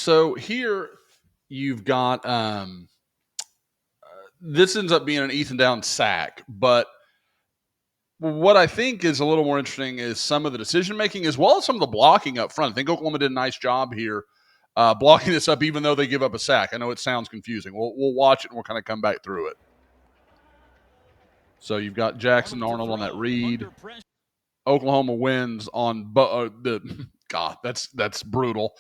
So here you've got this ends up being an Ethan Down sack, but what I think is a little more interesting is some of the decision making as well as some of the blocking up front. I think Oklahoma did a nice job here blocking this up, even though they give up a sack. I know it sounds confusing. We'll watch it and we'll kind of come back through it. So you've got Jackson Arnold on that read. Oklahoma wins on the God. That's brutal.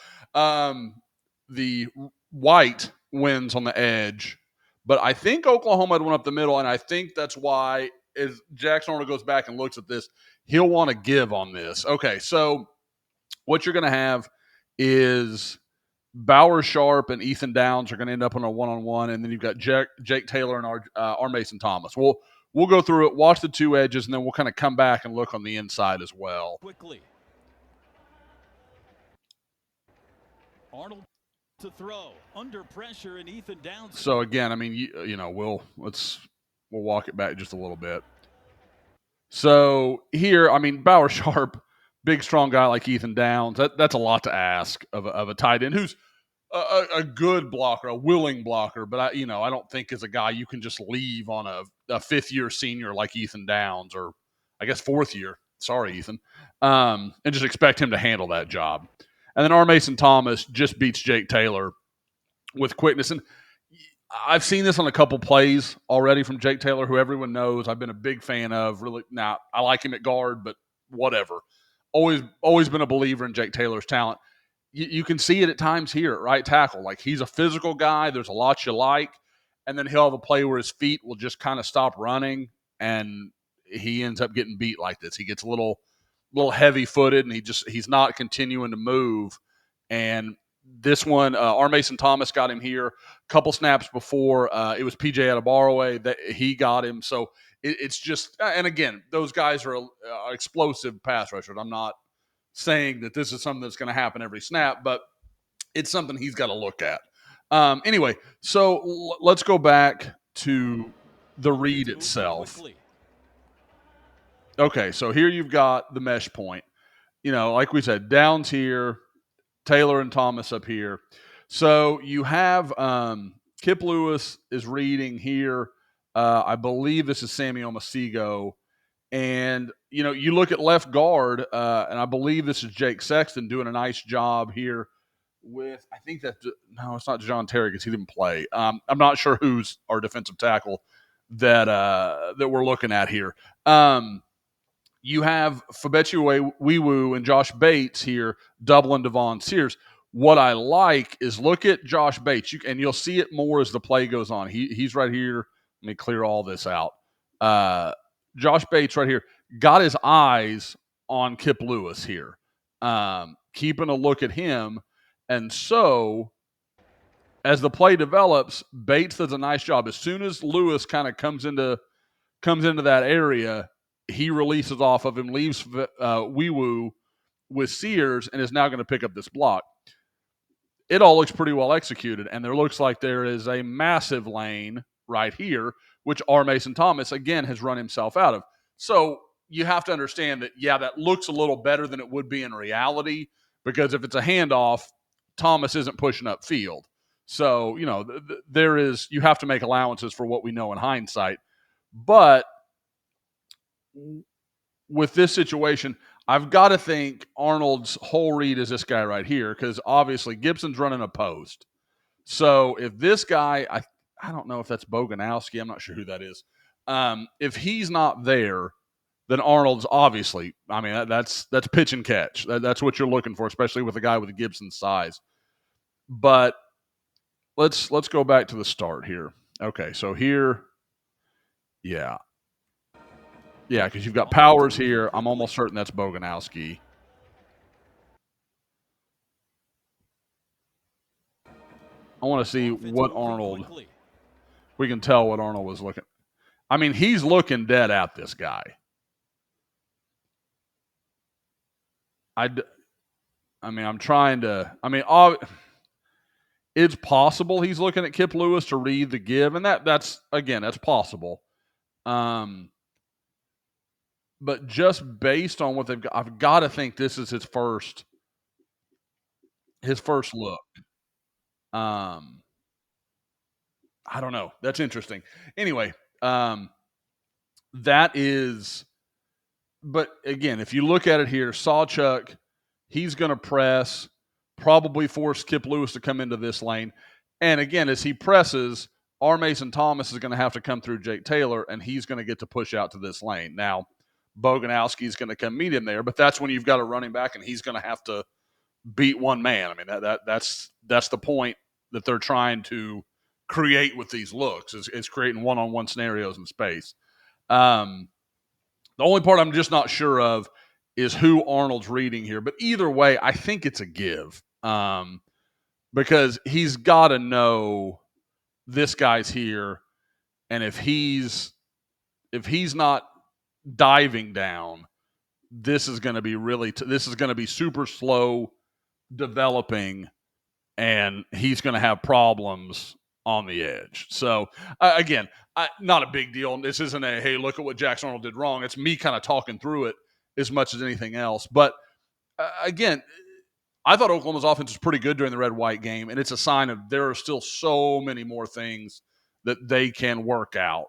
The White wins on the edge, but I think Oklahoma had went up the middle, and I think that's why as Jackson Arnold goes back and looks at this, he'll want to give on this. Okay, so what you're going to have is Bauer Sharp and Ethan Downs are going to end up on a one-on-one, and then you've got Jake Taylor and our Mason Thomas. We'll go through it, watch the two edges, and then we'll kind of come back and look on the inside as well. Quickly. Arnold to throw under pressure, and Ethan Downs. So again, I mean, you know, we'll walk it back just a little bit. So here, I mean, Bauer Sharp, big strong guy like Ethan Downs. That's a lot to ask of a tight end who's a good blocker, a willing blocker, but I don't think as a guy you can just leave on a fifth year senior like Ethan Downs, or I guess fourth year. Sorry, Ethan, and just expect him to handle that job. And then our Mason Thomas just beats Jake Taylor with quickness. And I've seen this on a couple plays already from Jake Taylor, who everyone knows I've been a big fan of. Really, now I like him at guard, but whatever. Always been a believer in Jake Taylor's talent. You can see it at times here at right tackle. Like, he's a physical guy. There's a lot you like. And then he'll have a play where his feet will just kind of stop running, and he ends up getting beat like this. He gets a little heavy-footed, and he's not continuing to move. And this one, our Mason Thomas got him here a couple snaps before. It was PJ Adebawore that he got him. So it's just – and again, those guys are explosive pass rushers. I'm not saying that this is something that's going to happen every snap, but it's something he's got to look at. Anyway, so let's go back to the read itself. Okay, so here you've got the mesh point. You know, like we said, Downs here, Taylor and Thomas up here. So you have Kip Lewis is reading here. I believe this is Sammy Omasigo. And, you know, you look at left guard, and I believe this is Jake Sexton doing a nice job here with, I think that, no, it's not John Terry because he didn't play. I'm not sure who's our defensive tackle that we're looking at here. You have Fabechi Wiwu and Josh Bates here doubling Devon Sears. What I like is look at Josh Bates, and you'll see it more as the play goes on. He's right here. Let me clear all this out. Josh Bates right here got his eyes on Kip Lewis here, keeping a look at him. And so as the play develops, Bates does a nice job. As soon as Lewis kind of comes into that area, he releases off of him, leaves Wiwu with Sears, and is now going to pick up this block. It all looks pretty well executed, and there looks like there is a massive lane right here, which R. Mason Thomas, again, has run himself out of. So you have to understand that, yeah, that looks a little better than it would be in reality, because if it's a handoff, Thomas isn't pushing up field. So, you know, you have to make allowances for what we know in hindsight. But with this situation, I've got to think Arnold's whole read is this guy right here, because obviously Gibson's running a post. So if this guy, I don't know if that's Boganowski. I'm not sure who that is. If he's not there, then Arnold's obviously, I mean, that's pitch and catch. That's what you're looking for, especially with a guy with Gibson's size. But let's go back to the start here. Okay, so here, yeah, because you've got Powers here. I'm almost certain that's Boganowski. I want to see what Arnold. We can tell what Arnold was looking. I mean, he's looking dead at this guy. I mean, I'm trying to. I mean, it's possible he's looking at Kip Lewis to read the give, and that's possible. But just based on what they've got, I've got to think this is his first look. I don't know. That's interesting. Anyway, that is. But again, if you look at it here, Sawchuk, he's going to press, probably force Kip Lewis to come into this lane. And again, as he presses, R. Mason Thomas is going to have to come through Jake Taylor, and he's going to get to push out to this lane. Now, Boganowski is going to come meet him there, but that's when you've got a running back, and he's going to have to beat one man. I mean, that's the point that they're trying to create with these looks is creating one-on-one scenarios in space. The only part I'm just not sure of is who Arnold's reading here. But either way, I think it's a give because he's got to know this guy's here, and if he's not diving down, this is going to be this is going to be super slow developing, and he's going to have problems on the edge. So again, not a big deal. This isn't a, hey, look at what Jackson Arnold did wrong. It's me kind of talking through it as much as anything else. But again, I thought Oklahoma's offense was pretty good during the red-white game, and it's a sign of there are still so many more things that they can work out